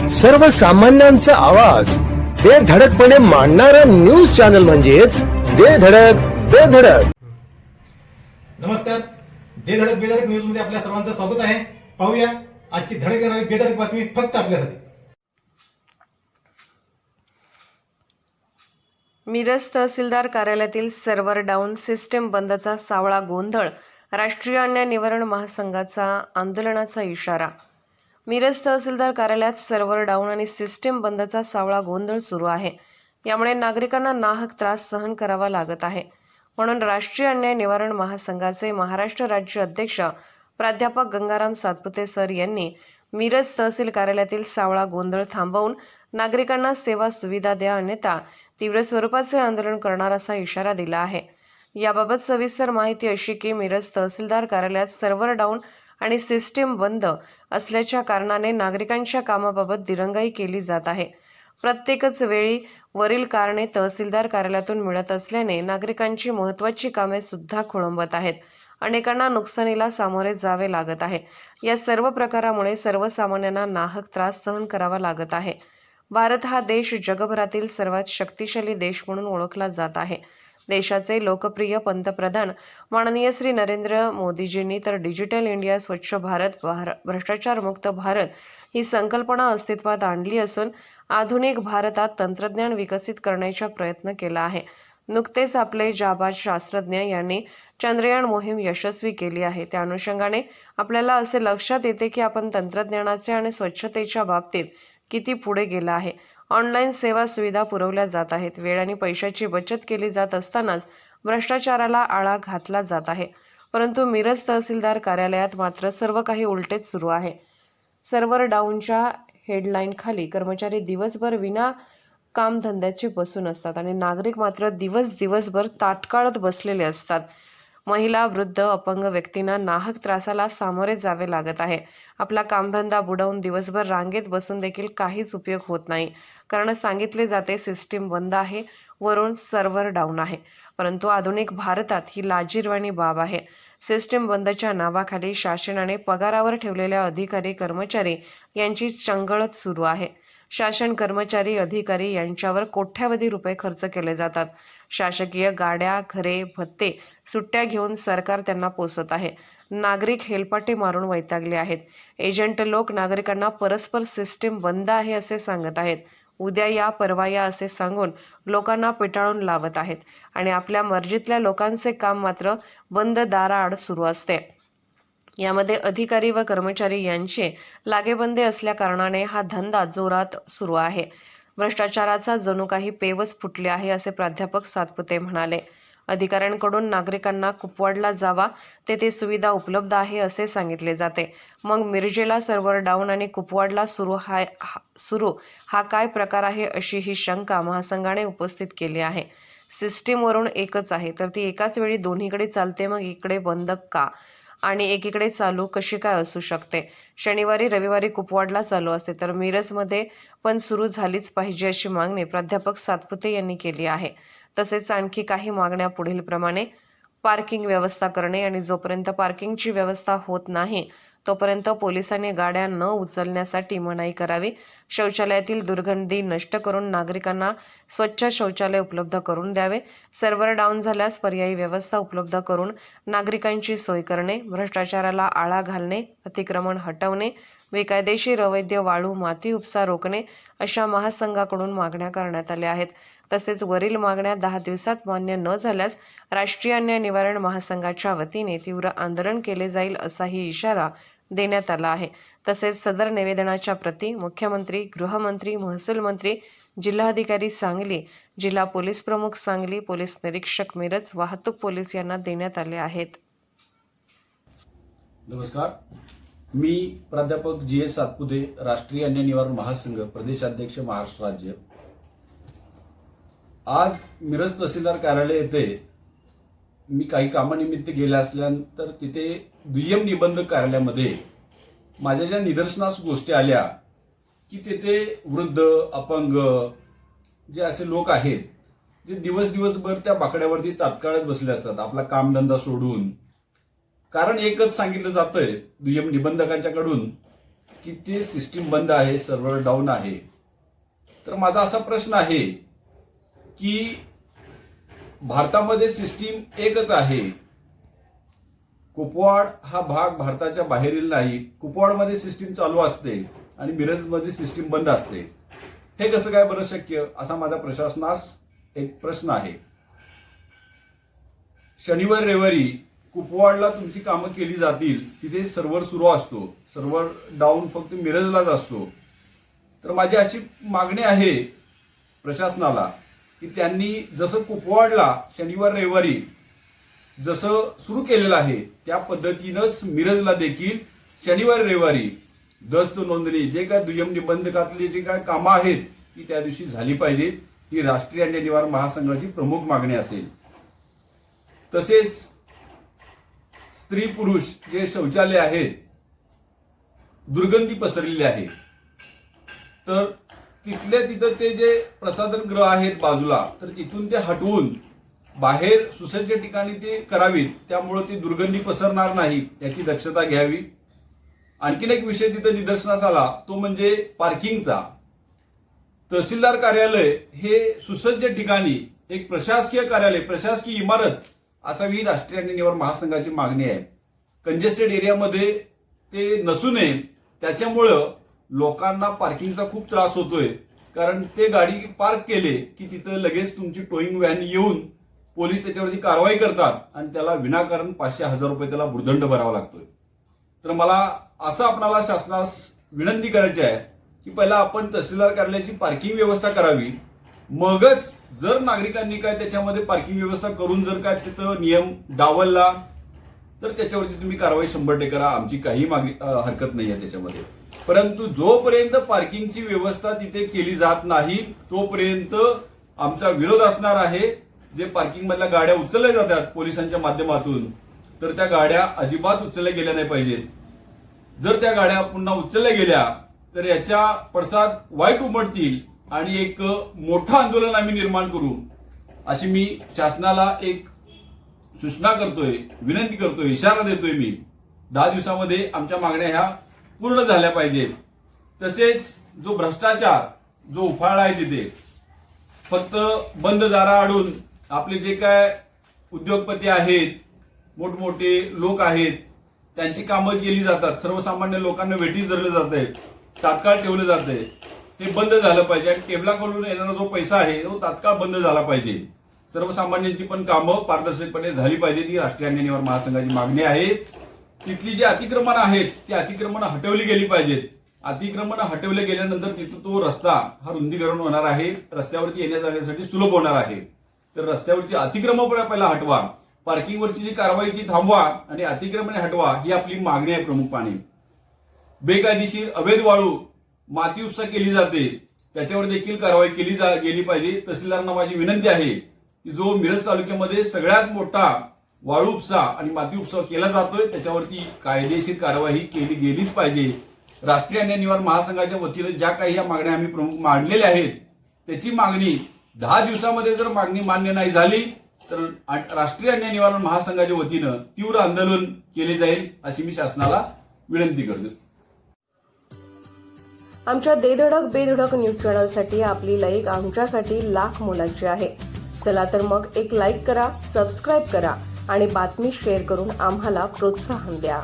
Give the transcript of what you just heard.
सर्वसामान्यांचा आवाज बेधडकपणे मांडणारा न्यूज चॅनल म्हणजेच बेधडक बेधडक. नमस्कार, बेधडक बेधडक न्यूज मध्ये आपल्या सर्वांचं स्वागत आहे. पाहूया आजची धडक देणारी बेधडक बातमी फक्त आपल्यासाठी. मिरज तहसीलदार कार्यालयातील सर्व्हर डाऊन, सिस्टीम बंदचा सावळा गोंधळ, राष्ट्रीय अन्याय निवारण महासंघाचा आंदोलनाचा इशारा. मिरज तहसीलदार कार्यालयात सर्व्हर डाऊन आणि सिस्टीम बंदचा सावळा गोंधळ सुरू आहे. यामुळे नागरिकांना नाहक त्रास सहन करावा लागत आहे. म्हणून राष्ट्रीय अन्याय निवारण महासंघाचे महाराष्ट्र राज्य अध्यक्ष प्राध्यापक गंगाराम सातपुते सर यांनी मिरज तहसील कार्यालयातील सावळा गोंधळ थांबवून नागरिकांना सेवा सुविधा द्या, अन्यथा तीव्र स्वरूपाचे आंदोलन करणार असा इशारा दिला आहे. याबाबत सविस्तर माहिती अशी की मिरज तहसीलदार कार्यालयात सर्व्हर डाऊन आणि सिस्टीम बंद असल्याच्या कारणाने नागरिकांच्या कामाबाबत दिरंगाई केली जात आहे. प्रत्येकच वेळी वरील कारणे तहसीलदार कार्यालयातून मिळत असल्याने नागरिकांची महत्त्वाची कामे सुद्धा खोळंबत आहेत. अनेकांना नुकसानीला सामोरे जावे लागत आहे. या सर्व प्रकारामुळे सर्वसामान्यांना नाहक त्रास सहन करावा लागत आहे. भारत हा देश जगभरातील सर्वात शक्तिशाली देश म्हणून ओळखला जात आहे. देशाचे लोकप्रिय पंतप्रधान माननीय श्री नरेंद्र मोदीजींनी तर डिजिटल इंडिया, स्वच्छ भारत, भ्रष्टाचारमुक्त भारत ही संकल्पना अस्तित्वात आणली असून आधुनिक भारतात तंत्रज्ञान विकसित करण्याचा प्रयत्न केला आहे. नुकतेच आपले जाबाज शास्त्रज्ञ यांनी चंद्रयान मोहीम यशस्वी केली आहे. त्या अनुषंगाने आपल्याला असे लक्षात येते की आपण तंत्रज्ञानाचे आणि स्वच्छतेच्या बाबतीत किती पुढे गेला आहे. ऑनलाईन सेवा सुविधा पुरवल्या जात आहेत. वेळ आणि पैशाची बचत केली जात असतानाच भ्रष्टाचाराला आळा घातला जात आहे. परंतु मिरज तहसीलदार कार्यालयात मात्र सर्व काही उलटेच सुरू आहे. सर्व्हर डाऊनच्या हेडलाईनखाली कर्मचारी दिवसभर विना कामधंद्याचे बसून असतात आणि नागरिक मात्र दिवसभर ताटकळत बसलेले असतात. महिला, वृद्ध, अपंग व्यक्तींना नाहक त्रासाला सामोरे जावे लागत आहे. आपला कामधंदा बुडवून दिवसभर रांगेत बसून देखील काहीच उपयोग होत नाही. कारण सांगितले जाते सिस्टीम बंद आहे, वरून सर्व्हर डाऊन आहे. परंतु आधुनिक भारतात ही लाजिरवाणी बाब आहे. सिस्टीम बंदच्या नावाखाली शासनाने पगारावर ठेवलेल्या अधिकारी कर्मचारी यांची चंगळत सुरू आहे. शासन कर्मचारी अधिकारी यांच्यावर कोट्यावधी रुपये खर्च केले जातात. शासकीय गाड्या, घरे, भत्ते, सुट्ट्या घेऊन सरकार त्यांना पोसत आहे. नागरिक हेलपाटे मारून वैतागले आहेत. एजंट लोक नागरिकांना परस्पर सिस्टीम बंद आहे असे सांगत आहेत. उद्या या, परवा या असे सांगून लोकांना पिटाळून लावत आहेत आणि आपल्या मर्जीतल्या लोकांचे काम मात्र बंद दाराआड सुरू असते. यामध्ये अधिकारी व कर्मचारी यांचे लागेबंदे असल्या कारणाने हा धंदा जोरात सुरू आहे. भ्रष्टाचाराचा जणू काही पेवच फुटले आहे असे प्राध्यापक सातपुते म्हणाले. अधिकाऱ्यांकडून नागरिकांना कुपवाडला जावा, तेथे सुविधा उपलब्ध आहे असे सांगितले जाते. मग मिरजेला सर्व्हर डाऊन आणि कुपवाडला सुरू हा काय प्रकार आहे अशी ही शंका महासंघाने उपस्थित केली आहे. सिस्टीमवरून एकच आहे तर ती एकाच वेळी दोन्हीकडे चालते, मग इकडे बंद का आणि एकीकडे चालू कशी काय असू शकते? शनिवारी रविवारी कुपवाडला चालू असते तर मिरजमध्ये पण सुरू झालीच पाहिजे अशी मागणी प्राध्यापक सातपुते यांनी केली आहे. तसेच आणखी काही मागण्या पुढीलप्रमाणे: पार्किंग व्यवस्था करणे आणि जोपर्यंत पार्किंगची व्यवस्था होत नाही तोपर्यंत पोलिसांनी गाड्या न उचलण्यासाठी मनाई करावी. शौचालयातील दुर्गंधी नष्ट करून नागरिकांना स्वच्छ शौचालय उपलब्ध करून द्यावे. सर्व्हर डाऊन झाल्यास पर्यायी व्यवस्था उपलब्ध करून नागरिकांची सोय करणे. भ्रष्टाचाराला आळा घालणे, अतिक्रमण हटवणे, बेकायदेशीर अवैध वाळू माती उपसा रोखणे अशा महासंघाकडून मागण्या करण्यात आल्या आहेत. तसेच वरील मागण्या 10 दिवसात मान्य न झाल्यास राष्ट्रीय अन्याय निवारण महासंघाच्या वतीने तीव्र आंदोलन केले जाईल असाही इशारा देण्यात आला आहे. तसेच सदर निवेदनाच्या प्रती मुख्यमंत्री, गृहमंत्री, महसूल मंत्री, जिल्हाधिकारी सांगली, जिल्हा पोलीस प्रमुख सांगली, पोलीस निरीक्षक मिरज, वाहतूक पोलीस यांना देण्यात आले आहेत. नमस्कार, मी प्राध्यापक जी.एस. सातपुते, राष्ट्रीय अन्याय निवारण महासंघ प्रदेशाध्यक्ष, महाराष्ट्र राज्य. आज मिरज तहसीलदार कार्यालय येथे मी काही कामानिमित्त गेले असल्यानंतर तिथे दुय्यम निबंधक कार्यालयामध्ये माझ्या ज्या निदर्शनास गोष्टी आल्या की तिथे वृद्ध, अपंग जे असे लोक आहेत जे दिवसभर त्या बाकड्यावरती तात्काळच बसले असतात आपला कामधंदा सोडून. कारण एकच सांगितलं जातंय दुय्यम निबंधकांच्याकडून की ते सिस्टीम बंद आहे, सर्व्हर डाऊन आहे. तर माझा असा प्रश्न आहे की भारतामध्ये सिस्टीम एकच आहे. कुपवाड हा भाग भारताच्या बाहेरील नाही. कुपवाडमध्ये सिस्टीम चालू असते आणि मिरजमध्ये सिस्टीम बंद असते. हे कसं काय बरं शक्य, असा माझा प्रशासनास एक प्रश्न आहे. शनिवार रविवारी कुपवाडला तुमची कामं केली जातील, तिथे सर्व्हर सुरू असतो. सर्व्हर डाऊन फक्त मिरजलाच असतो. तर माझी अशी मागणी आहे प्रशासनाला की त्यांनी जसं कुपवाडला शनिवार रविवारी जसं सुरू केलेलं आहे त्या पद्धतीनंच मिरजला देखील शनिवार रविवारी दस्त नोंदणी, जे काय दुय्यम निबंधकातली जे काय कामं आहेत ती त्या दिवशी झाली पाहिजेत. ही राष्ट्रीय अन्याय निवारण महासंघाची प्रमुख मागणी असेल. तसेच स्त्री पुरुष जे शौचालय आहेत दुर्गंधी पसरलेली आहे, तर तिथल्या तिथं ते जे प्रसाधन गृह आहेत बाजूला, तर तिथून ते हटवून बाहेर सुसज्ज ठिकाणी ते करावीत. त्यामुळे ती दुर्गंधी पसरणार नाही याची दक्षता घ्यावी. आणखीन एक विषय तिथं निदर्शनास आला तो म्हणजे पार्किंगचा. तहसीलदार कार्यालय हे सुसज्ज ठिकाणी एक प्रशासकीय कार्यालय, प्रशासकीय इमारत असावी राष्ट्रीय अन्याय निवारण महासंघाची मागणी आहे. कंजेस्टेड एरियामध्ये ते नसू नये. त्याच्यामुळं लोकांना पार्किंगचा खूप त्रास होतोय. कारण ते गाडी पार्क केले की तिथं लगेच तुमची टोईंग व्हॅन येऊन पोलीस त्याच्यावरती कारवाई करतात आणि त्याला विनाकारण 500-1000 रुपये त्याला भुर्दंड भरावा लागतोय. तर मला असं आपणाला शासनास विनंती करायची आहे की पहिला आपण तहसीलदार कार्यालयाची पार्किंग व्यवस्था करावी. मगच जर नागरिकांनी काय त्याच्यामध्ये पार्किंग व्यवस्था करून जर काय तिथं नियम डावलला तर त्याच्यावरती तुम्ही कारवाई 100% करा. आमची काही हरकत नाही आहे त्याच्यामध्ये. परंतु जोपर्यंत पार्किंगची व्यवस्था तिथे केली जात नाही तोपर्यंत आमचा विरोध असणार आहे. जे पार्किंग मधल्या गाड्या उचलल्या जातात पोलिसांच्या माध्यमातून, तर त्या गाड्या अजिबात उचलल्या गेल्या नाही पाहिजेत. जर त्या गाड्या पुन्हा उचलल्या गेल्या तर याच्या पडसाद वाईट उमटतील आणि एक मोठं आंदोलन आम्ही निर्माण करू अशी मी शासनाला एक सूचना करतोय, विनंती करतोय, इशारा देतोय. मी 10 दिवसामध्ये आमच्या मागण्या ह्या पूर्ण झाल्या पाहिजेत. तसेच जो भ्रष्टाचार जो उफाळला आहे तिथे फक्त बंद दारा आडून आपले जे काय उद्योगपती आहेत, मोठमोठे लोक आहेत, त्यांची कामं केली जातात. सर्वसामान्य लोकांना वेठीस धरलं जातंय, तात्काळ ठेवलं जातंय. हे बंद झालं पाहिजे आणि टेबलाकडून येणारा जो पैसा आहे तो तात्काळ बंद झाला पाहिजे. सर्वसामान्यांची पण कामं पारदर्शकपणे झाली पाहिजे. ही राष्ट्रीय अन्याय निवारण महासंघाची मागणी आहे. तिथली जी अतिक्रमण आहेत ती अतिक्रमण हटवली गेली पाहिजेत. अतिक्रमण हटवले गेल्यानंतर तिथं तो रस्ता हा रुंदीकरण होणार आहे, रस्त्यावरती येण्या जाण्यासाठी सुलभ होणार आहे. तर रस्त्यावरची अतिक्रमण पहिला हटवा, पार्किंगवरची जी कारवाई ती थांबवा आणि अतिक्रमणे हटवा, ही आपली मागणी आहे प्रमुखपणे. बेकायदेशीर अवैध वाळू माती उपसा केली जाते त्याच्यावर देखील कारवाई केली गेली पाहिजे. तहसीलदारांना माझी विनंती आहे की जो मिरज तालुक्यामध्ये सगळ्यात मोठा वाळू उपसा आणि माती उपसा केला जातोय त्याच्यावरती कायदेशीर कारवाई केली गेलीच पाहिजे. राष्ट्रीय अन्याय निवारण महासंघाच्या वतीने ज्या काही या मागण्या आम्ही प्रमुख मांडलेल्या आहेत त्याची मागणी 10 दिवसामध्ये जर मागणी मान्य नाही झाली तर राष्ट्रीय अन्याय निवारण महासंघाच्या वतीनं तीव्र आंदोलन केले जाईल अशी मी शासनाला विनंती करतो. आमच्या देधडक बेधडक न्यूज चॅनलसाठी आपली लाईक आमच्यासाठी लाख मोलाची आहे. चला तर मग एक लाईक करा, सबस्क्राईब करा आणि बातमी शेअर करून आम्हाला प्रोत्साहन द्या.